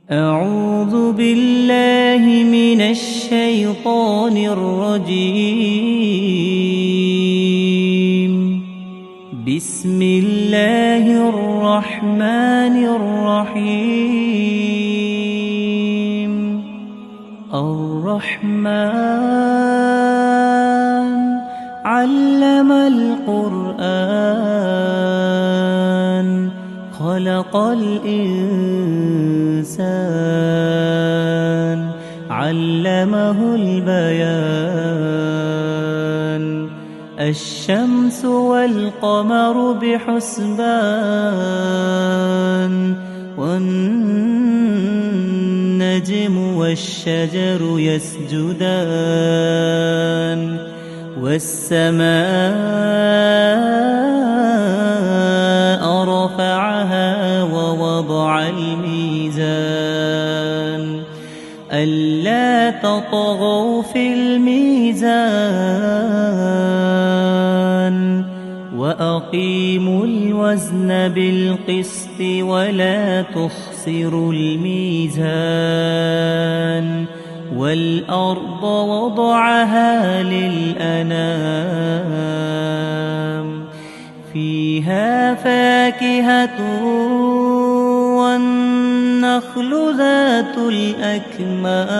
أعوذ بالله من الشيطان الرجيم. بسم الله الرحمن الرحيم. الرحمن علم القرآن خلق الإنسان علمه البيان. الشمس والقمر بحسبان والنجم والشجر يسجدان والسماء رفعها ووضع الميزان ألا تطغوا في الميزان وأقيموا الوزن بالقسط ولا تخسروا الميزان. والأرض وضعها للأنام فيها فاكهة والنخل ذات الأكمام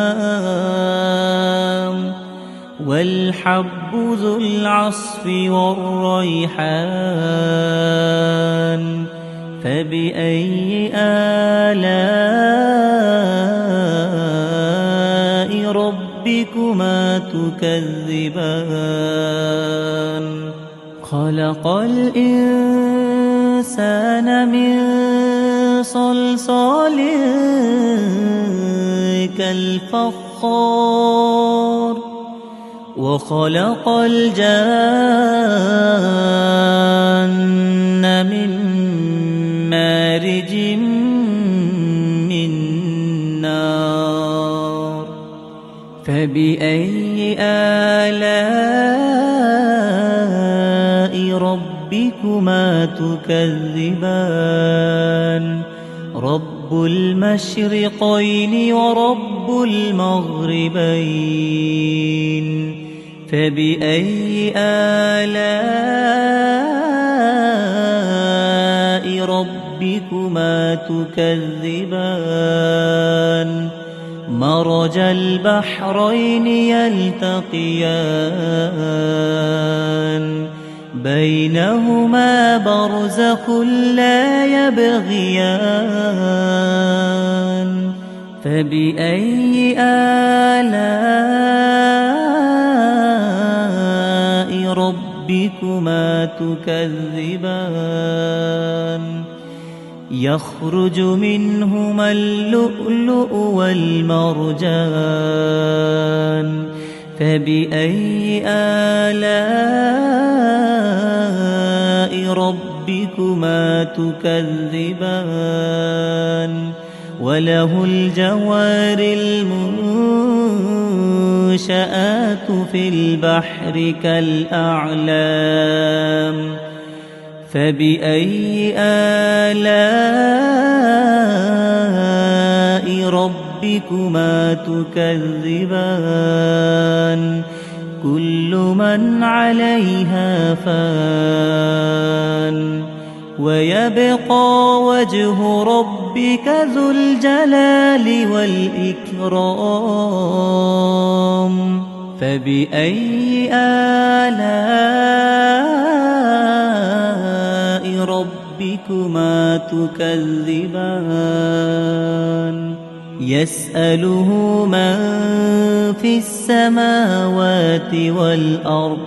والحب ذو العصف والريحان. فبأي آلاء ربكما تكذبان؟ خلق الإنسان من صلصال كالفخار وخلق الجان من مارج من نار. فبأي آلاء ربكما تكذبان؟ رب المشرقين ورب المغربين. فبأي آلاء ربكما تكذبان؟ مرج البحرين يلتقيان بينهما برزخ لا يبغيان. فبأي آلاء ربكما تكذبان؟ يخرج منهما اللؤلؤ والمرجان. فبأي آلاء ربكما تكذبان؟ وله الجوار المنشآت في البحر كالأعلام. فبأي آلاء ربكما تكذبان؟ كل من عليها فان ويبقى وجه ربك ذو الجلال والإكرام. فبأي آلاء ربكما تكذبان؟ يسأله من في السماوات والأرض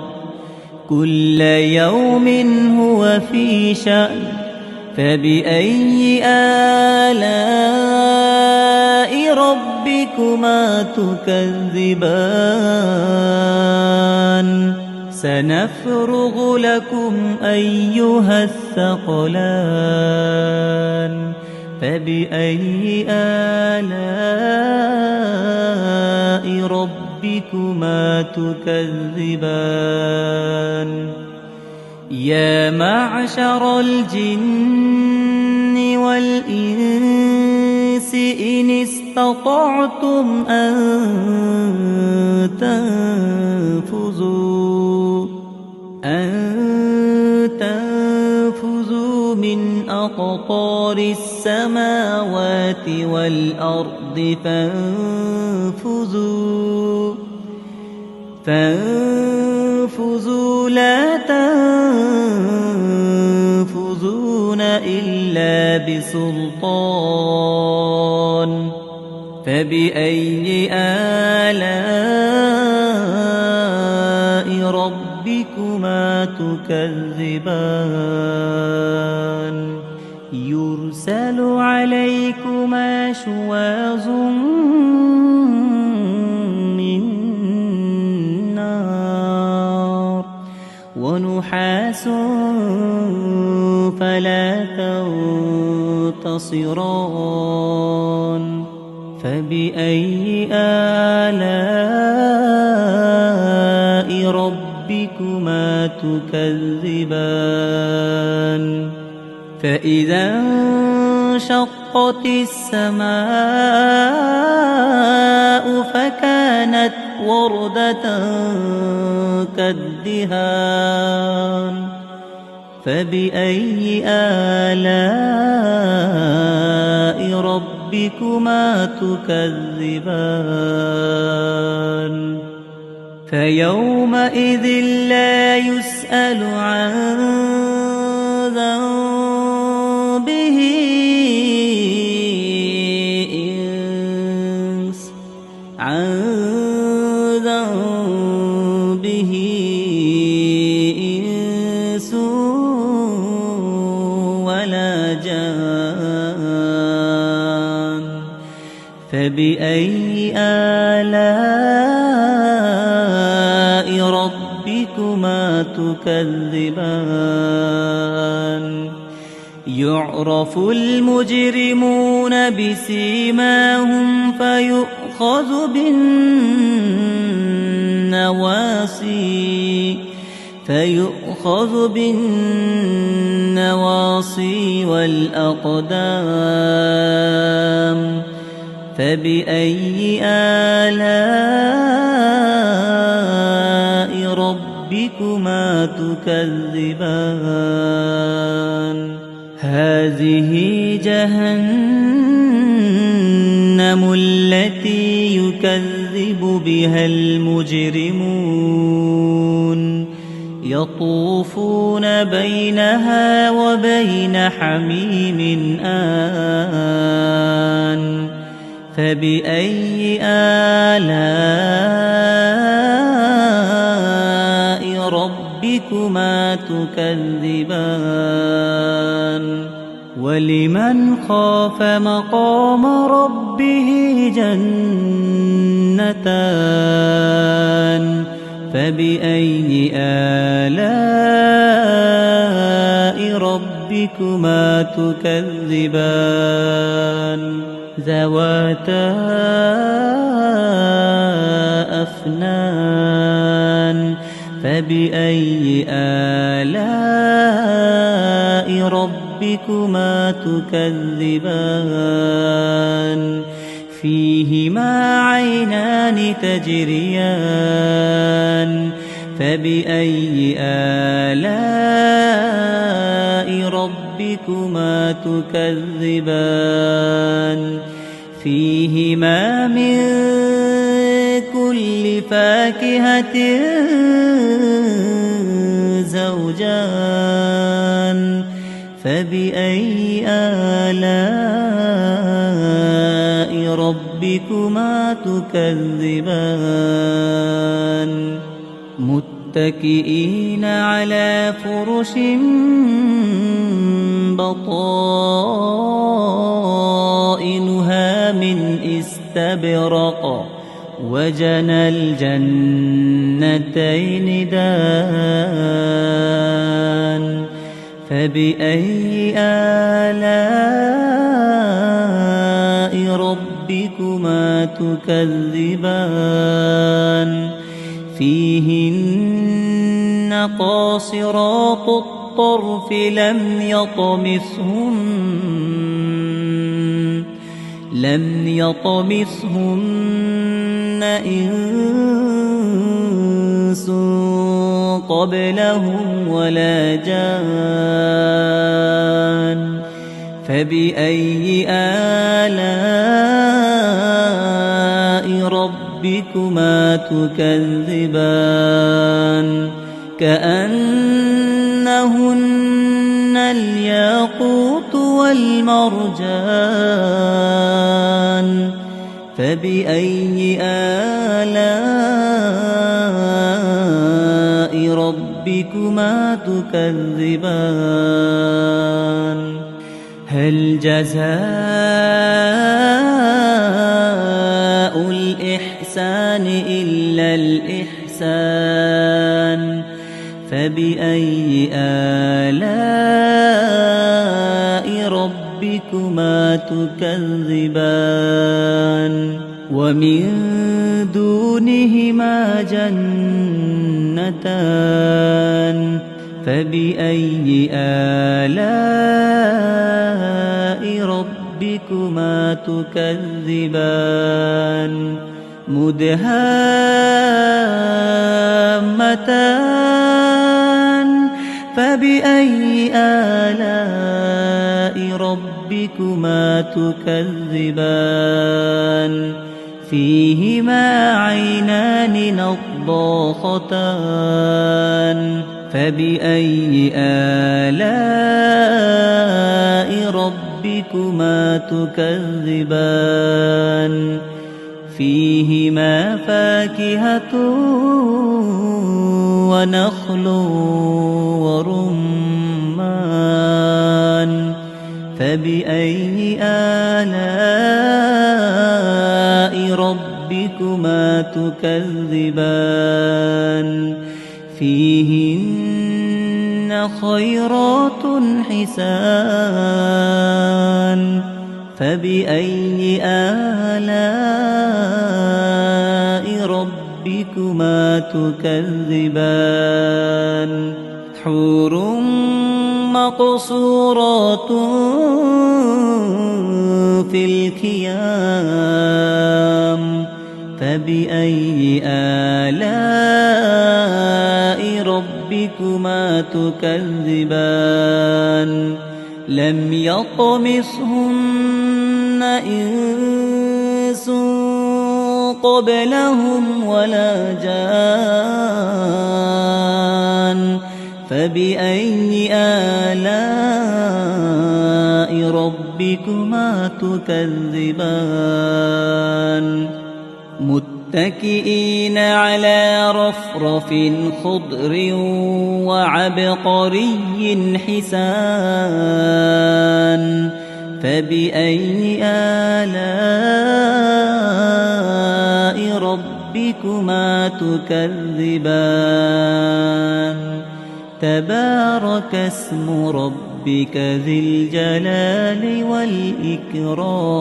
كل يوم هو في شأن. فبأي آلاء ربكما تكذبان؟ سنفرغ لكم أيها الثقلان. فبأي آلاء ربكما تكذبان؟ يا معشر الجن والإنس إن استطعتم أن تنفذوا من أقطار السماوات والأرض فانفذوا لا تنفذون إلا بسلطان فبأي آلاء ربكما تكذبان يرسل عليكما شواظ من نار ونحاس فلا تنتصران فبأي آلاء ربكما تكذبان فإذا انشقت السماء فكانت وردة كالدهان فبأي آلاء ربكما تكذبان فيومئذ لا يسأل عن ذنبه إنس ولا جان فبأي آلاء ربكما تكذبان يعرف المجرمون بسيماهم فيؤخذ بالنواصي والأقدام فبأي آلاء ربكما تكذبان هذه جهنم التي يكذب بها المجرمون يطوفون بينها وبين حميم آن فبأي آلاء ربكما تكذبان ولمن خاف مقام ربه جنتان فبأي آلاء ربكما تكذبان ذواتا أفنان فبأي آلاء ربكما تكذبان فيهما عينان تجريان فبأي آلاء ربكما تكذبان فيهما من كل فاكهة زوجان فبأي آلاء ربكما تكذبان متكئين على فرش بطائنها من استبرق وجنى الجنتين دان فبأي آلاء ربكما تكذبان فيهن قاصرات الطرف لم لم يطمثهن إنس قبلهم ولا جان فبأي آلاء ربكما تكذبان كأنهن الياقوت والمرجان فبأي آلاء ربكما تكذبان هل جزاء الإحسان إلا الإحسان فبأي آلاء ربكما تكذبان ومن دونهما جنتان فبأي آلاء ربكما تكذبان مدهامتان فبأي آلاء ربكما تكذبان فيهما عينان نضاختان فبأي آلاء ربكما تكذبان فيهما فاكهة ونخل ورمان فبأي آلاء ربكما تكذبان فيهن خيرات حسان فبأي آلاء ربكما تكذبان حور مقصورات في الخيام فبأي آلاء ربكما تكذبان لم يطمثهن إنس قبلهم ولا جان فبأي آلاء ربكما تكذبان متكئين على رفرف خضر وعبقري حسان فبأي آلاء ربكما تكذبان تبارك اسم ربك ذي الجلال والإكرام